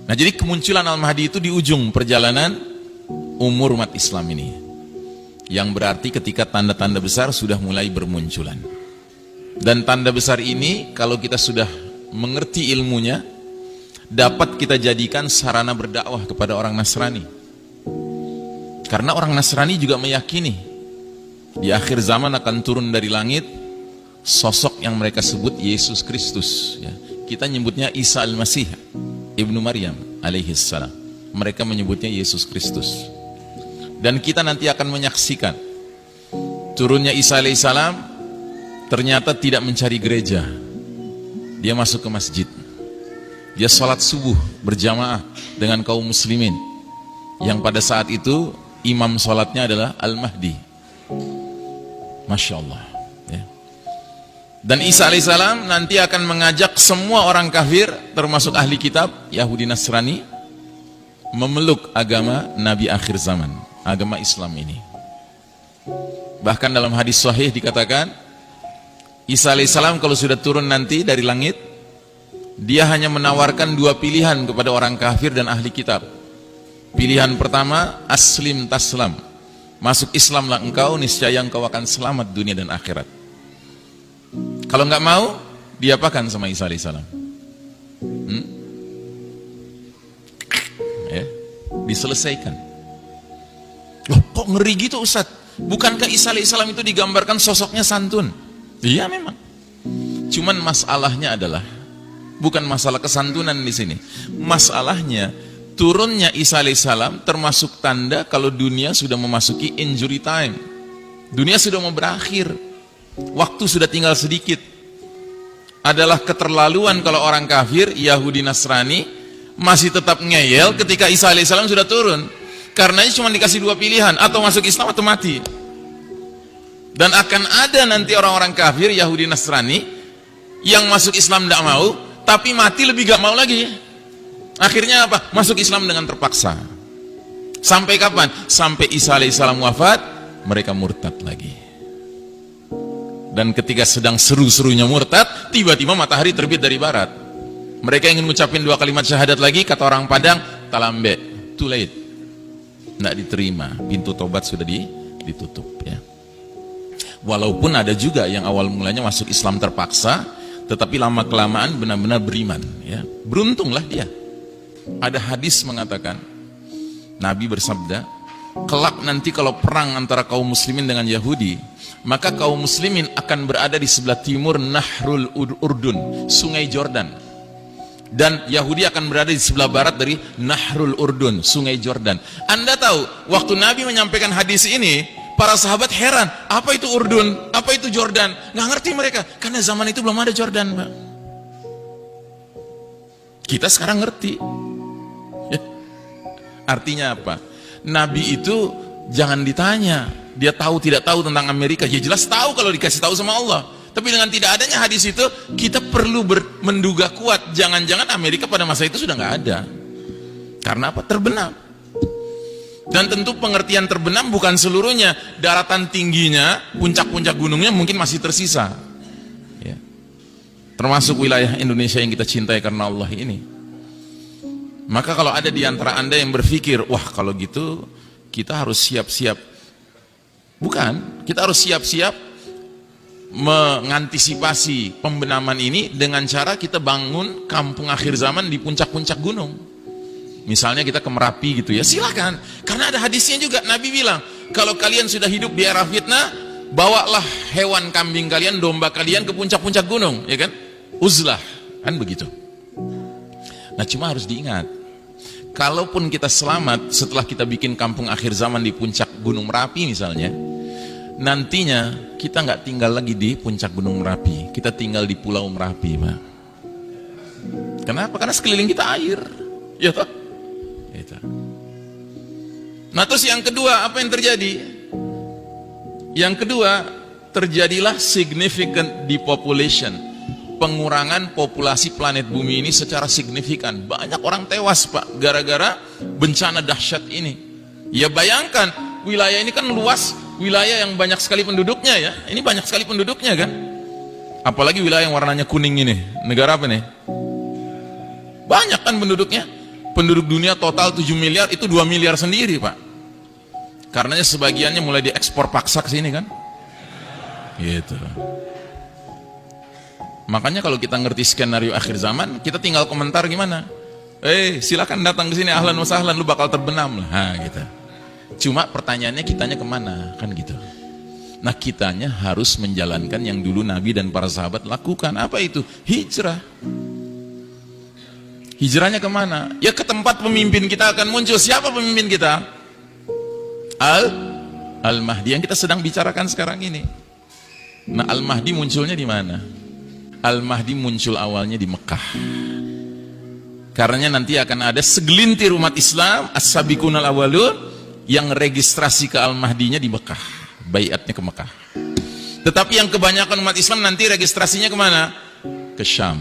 Nah, jadi kemunculan Al-Mahdi itu di ujung perjalanan umur umat Islam ini, yang berarti ketika tanda-tanda besar sudah mulai bermunculan. Dan tanda besar ini kalau kita sudah mengerti ilmunya, dapat kita jadikan sarana berdakwah kepada orang Nasrani. Karena orang Nasrani juga meyakini di akhir zaman akan turun dari langit sosok yang mereka sebut Yesus Kristus, ya. Kita nyebutnya Isa Al-Masih Ibnu Maryam alaihissalam. Mereka menyebutnya Yesus Kristus. Dan kita nanti akan menyaksikan turunnya Isa alaihissalam. Ternyata tidak mencari gereja. Dia masuk ke masjid. Dia sholat subuh berjamaah dengan kaum muslimin, yang pada saat itu imam sholatnya adalah Al-Mahdi. Masya Allah, ya. Dan Isa alaihissalam nanti akan mengajak semua orang kafir, termasuk ahli kitab Yahudi Nasrani, memeluk agama Nabi akhir zaman, agama Islam ini. Bahkan dalam hadis sahih dikatakan, Isa alaihissalam kalau sudah turun nanti dari langit, dia hanya menawarkan dua pilihan kepada orang kafir dan ahli kitab. Pilihan pertama, aslim taslam, masuk Islamlah engkau, niscaya engkau akan selamat dunia dan akhirat. Kalau nggak mau, diapakan sama Isa alaihissalam? Ya, diselesaikan. Loh, kok ngeri gitu Ustaz? Bukankah Isa alaihissalam itu digambarkan sosoknya santun? Iya memang. Cuman masalahnya adalah bukan masalah kesantunan di sini. Masalahnya turunnya Isa alaihissalam termasuk tanda kalau dunia sudah memasuki injury time. Dunia sudah mau berakhir. Waktu sudah tinggal sedikit. Adalah keterlaluan kalau orang kafir, Yahudi Nasrani masih tetap ngeyel ketika Isa alaihissalam sudah turun. Karenanya cuma dikasih dua pilihan, atau masuk Islam atau mati. Dan akan ada nanti orang-orang kafir Yahudi Nasrani yang masuk Islam tidak mau, tapi mati lebih gak mau lagi. Akhirnya apa? Masuk Islam dengan terpaksa. Sampai kapan? Sampai Isa alaihissalam wafat, mereka murtad lagi. Dan ketika sedang seru-serunya murtad, tiba-tiba matahari terbit dari barat. Mereka ingin mengucapkan dua kalimat syahadat lagi, kata orang Padang, talambe, too late. Tidak diterima, pintu tobat sudah ditutup, ya. Walaupun ada juga yang awal mulanya masuk Islam terpaksa, tetapi lama-kelamaan benar-benar beriman, ya. Beruntunglah dia. Ada hadis mengatakan, Nabi bersabda, kelak nanti kalau perang antara kaum muslimin dengan Yahudi, maka kaum muslimin akan berada di sebelah timur Nahrul Urdun, sungai Jordan. Dan Yahudi akan berada di sebelah barat dari Nahrul Urdun, sungai Jordan. Anda tahu, waktu Nabi menyampaikan hadis ini, para sahabat heran, apa itu Urdun, apa itu Jordan? Nggak ngerti mereka, karena zaman itu belum ada Jordan, Pak. Kita sekarang ngerti. Ya. Artinya apa? Nabi itu jangan ditanya, dia tahu tidak tahu tentang Amerika. Ya jelas tahu kalau dikasih tahu sama Allah. Tapi dengan tidak adanya hadis itu, kita perlu menduga kuat, jangan-jangan Amerika pada masa itu sudah nggak ada. Karena apa? Terbenam. Dan tentu pengertian terbenam bukan seluruhnya. Daratan tingginya, puncak-puncak gunungnya mungkin masih tersisa, ya. Termasuk wilayah Indonesia yang kita cintai karena Allah ini. Maka kalau ada di antara Anda yang berpikir, wah kalau gitu kita harus siap-siap. Bukan, kita harus siap-siap mengantisipasi pembenaman ini dengan cara kita bangun kampung akhir zaman di puncak-puncak gunung. Misalnya kita ke Merapi gitu ya, silakan. Karena ada hadisnya juga, Nabi bilang, kalau kalian sudah hidup di era fitnah, bawalah hewan kambing kalian, domba kalian ke puncak-puncak gunung, ya kan? Uzlah, kan begitu. Nah cuma harus diingat, kalaupun kita selamat setelah kita bikin kampung akhir zaman di puncak Gunung Merapi misalnya, nantinya kita nggak tinggal lagi di puncak Gunung Merapi, kita tinggal di Pulau Merapi, Pak. Kenapa? Karena sekeliling kita air, ya toh? Itu. Nah terus yang kedua, apa yang terjadi? Yang kedua, terjadilah significant depopulation, pengurangan populasi planet bumi ini secara signifikan. Banyak orang tewas, Pak, gara-gara bencana dahsyat ini. Ya bayangkan, wilayah ini kan luas, wilayah yang banyak sekali penduduknya, ya. Ini banyak sekali penduduknya kan. Apalagi wilayah yang warnanya kuning ini. Negara apa nih? Banyak kan penduduknya. Penduduk dunia total 7 miliar, itu 2 miliar sendiri, Pak. Karenanya sebagiannya mulai diekspor paksa ke sini kan. Gitu. Makanya kalau kita ngerti skenario akhir zaman, kita tinggal komentar gimana? Silakan datang ke sini, ahlan wa sahlan, lu bakal terbenam lah, gitu. Cuma pertanyaannya kitanya kemana, kan gitu. Nah, kitanya harus menjalankan yang dulu Nabi dan para sahabat lakukan. Apa itu? Hijrah. Hijrahnya kemana? Ya ke tempat pemimpin kita akan muncul. Siapa pemimpin kita? Al-Mahdi yang kita sedang bicarakan sekarang ini. Nah, Al-Mahdi munculnya di mana? Al-Mahdi muncul awalnya di Mekah. Karena nanti akan ada segelintir umat Islam, as-sabiqunal awwalun, yang registrasi ke Al-Mahdinya di Mekah. Baiatnya ke Mekah. Tetapi yang kebanyakan umat Islam nanti registrasinya kemana? Ke Syam.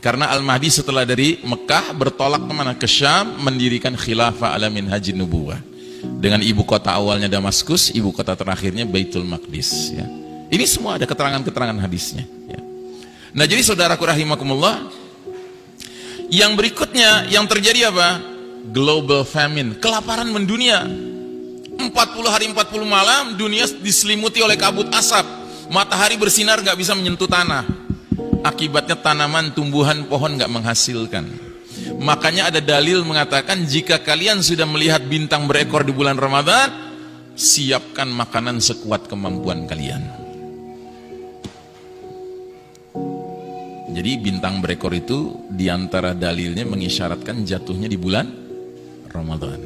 Karena Al-Mahdi setelah dari Mekah bertolak kemana? Ke Syam, mendirikan khilafah ala minhajin nubuwah. Dengan ibu kota awalnya Damaskus, ibu kota terakhirnya Baitul Maqdis. Ya. Ini semua ada keterangan-keterangan hadisnya. Ya. Nah, jadi saudaraku rahimakumullah, yang berikutnya yang terjadi apa? Global famine, kelaparan mendunia. 40 hari 40 malam dunia diselimuti oleh kabut asap. Matahari bersinar gak bisa menyentuh tanah. Akibatnya tanaman, tumbuhan, pohon gak menghasilkan. Makanya ada dalil mengatakan jika kalian sudah melihat bintang berekor di bulan Ramadan, siapkan makanan sekuat kemampuan kalian. Jadi bintang berekor itu diantara dalilnya mengisyaratkan jatuhnya di bulan Ramadan.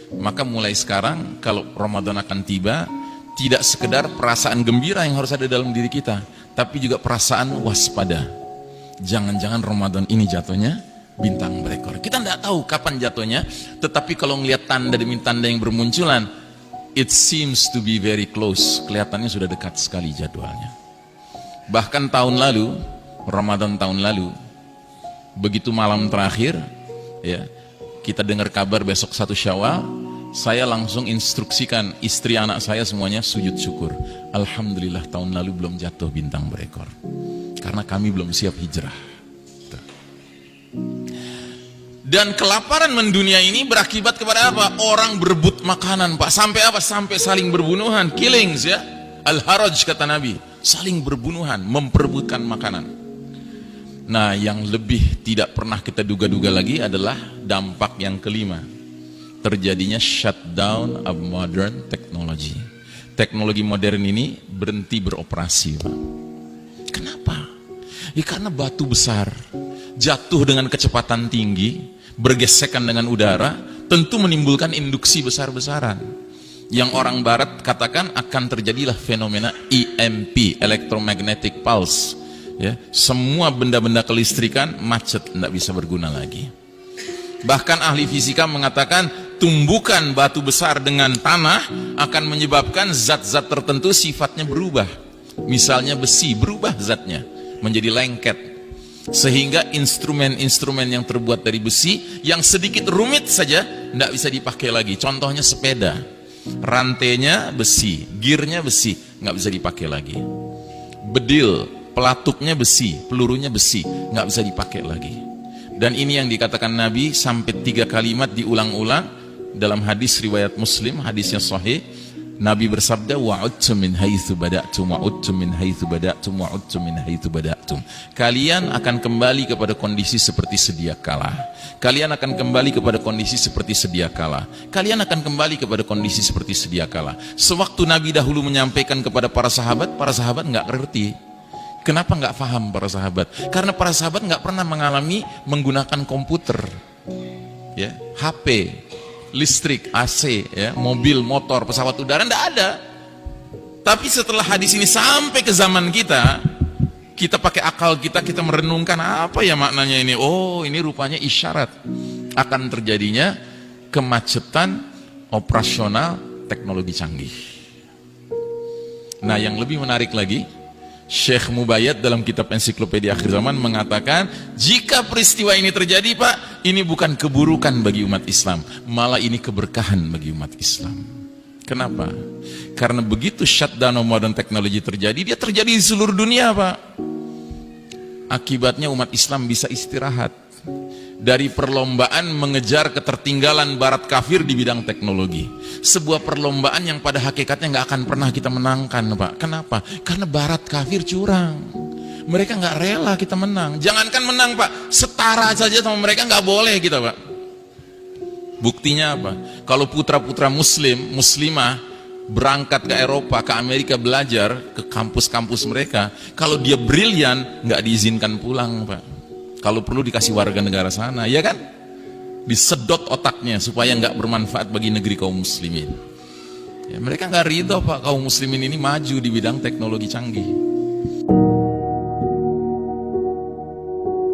Maka mulai sekarang kalau Ramadan akan tiba, tidak sekedar perasaan gembira yang harus ada dalam diri kita, tapi juga perasaan waspada. Jangan-jangan Ramadan ini jatuhnya bintang berekor. Kita tidak tahu kapan jatuhnya, tetapi kalau melihat tanda demi tanda yang bermunculan, it seems to be very close. Kelihatannya sudah dekat sekali jadwalnya. Bahkan tahun lalu, Ramadan tahun lalu, begitu malam terakhir, ya, kita dengar kabar besok 1 Syawal, saya langsung instruksikan istri anak saya semuanya sujud syukur. Alhamdulillah tahun lalu belum jatuh bintang berekor. Karena kami belum siap hijrah. Dan kelaparan mendunia ini berakibat kepada apa? Orang berebut makanan, Pak. Sampai apa? Sampai saling berbunuhan, killings ya. Al-Haraj kata Nabi, saling berbunuhan, memperebutkan makanan. Nah, yang lebih tidak pernah kita duga-duga lagi adalah dampak yang kelima. Terjadinya shutdown of modern technology. Teknologi modern ini berhenti beroperasi, Pak. Kenapa? Ya karena batu besar jatuh dengan kecepatan tinggi, bergesekan dengan udara, tentu menimbulkan induksi besar-besaran. Yang orang barat katakan akan terjadilah fenomena EMP, electromagnetic pulse. Ya, semua benda-benda kelistrikan macet, tidak bisa berguna lagi. Bahkan ahli fisika mengatakan tumbukan batu besar dengan tanah akan menyebabkan zat-zat tertentu sifatnya berubah. Misalnya besi berubah zatnya menjadi lengket, sehingga instrumen-instrumen yang terbuat dari besi yang sedikit rumit saja tidak bisa dipakai lagi. Contohnya sepeda, rantainya besi, gearnya besi, nggak bisa dipakai lagi. Bedil, pelatuknya besi, pelurunya besi, nggak bisa dipakai lagi. Dan ini yang dikatakan Nabi sampai 3 kalimat diulang-ulang dalam hadis riwayat Muslim, hadisnya sahih. Nabi bersabda, wa'udtum min haitsu bada'tum wa'udtum min haitsu bada'tum wa'udtum min haitsu bada'tum. Kalian akan kembali kepada kondisi seperti sedia kala. Kalian akan kembali kepada kondisi seperti sedia kala. Kalian akan kembali kepada kondisi seperti sedia kala. Sewaktu Nabi dahulu menyampaikan kepada para sahabat nggak ngerti. Kenapa nggak paham para sahabat? Karena para sahabat nggak pernah mengalami menggunakan komputer, ya, HP, listrik, AC, ya, mobil, motor, pesawat udara, nggak ada. Tapi setelah hadis ini sampai ke zaman kita pakai akal kita merenungkan apa ya maknanya ini. Oh, ini rupanya isyarat akan terjadinya kemacetan operasional teknologi canggih. Nah, yang lebih menarik lagi, Syekh Mubayyad dalam kitab Ensiklopedia Akhir Zaman mengatakan, jika peristiwa ini terjadi, Pak, ini bukan keburukan bagi umat Islam, malah ini keberkahan bagi umat Islam. Kenapa? Karena begitu shutdown modern technology terjadi, dia terjadi di seluruh dunia, Pak. Akibatnya umat Islam bisa istirahat, dari perlombaan mengejar ketertinggalan barat kafir di bidang teknologi. Sebuah perlombaan yang pada hakikatnya nggak akan pernah kita menangkan, Pak. Kenapa? Karena barat kafir curang. Mereka nggak rela kita menang. Jangankan menang, Pak, setara saja sama mereka nggak boleh kita, Pak. Buktinya apa? Kalau putra-putra muslim, muslimah berangkat ke Eropa, ke Amerika belajar, ke kampus-kampus mereka, kalau dia brilian nggak diizinkan pulang, Pak. Kalau perlu dikasih warga negara sana, ya kan? Disedot otaknya supaya nggak bermanfaat bagi negeri kaum muslimin. Ya, mereka nggak ridho, Pak, kaum muslimin ini maju di bidang teknologi canggih.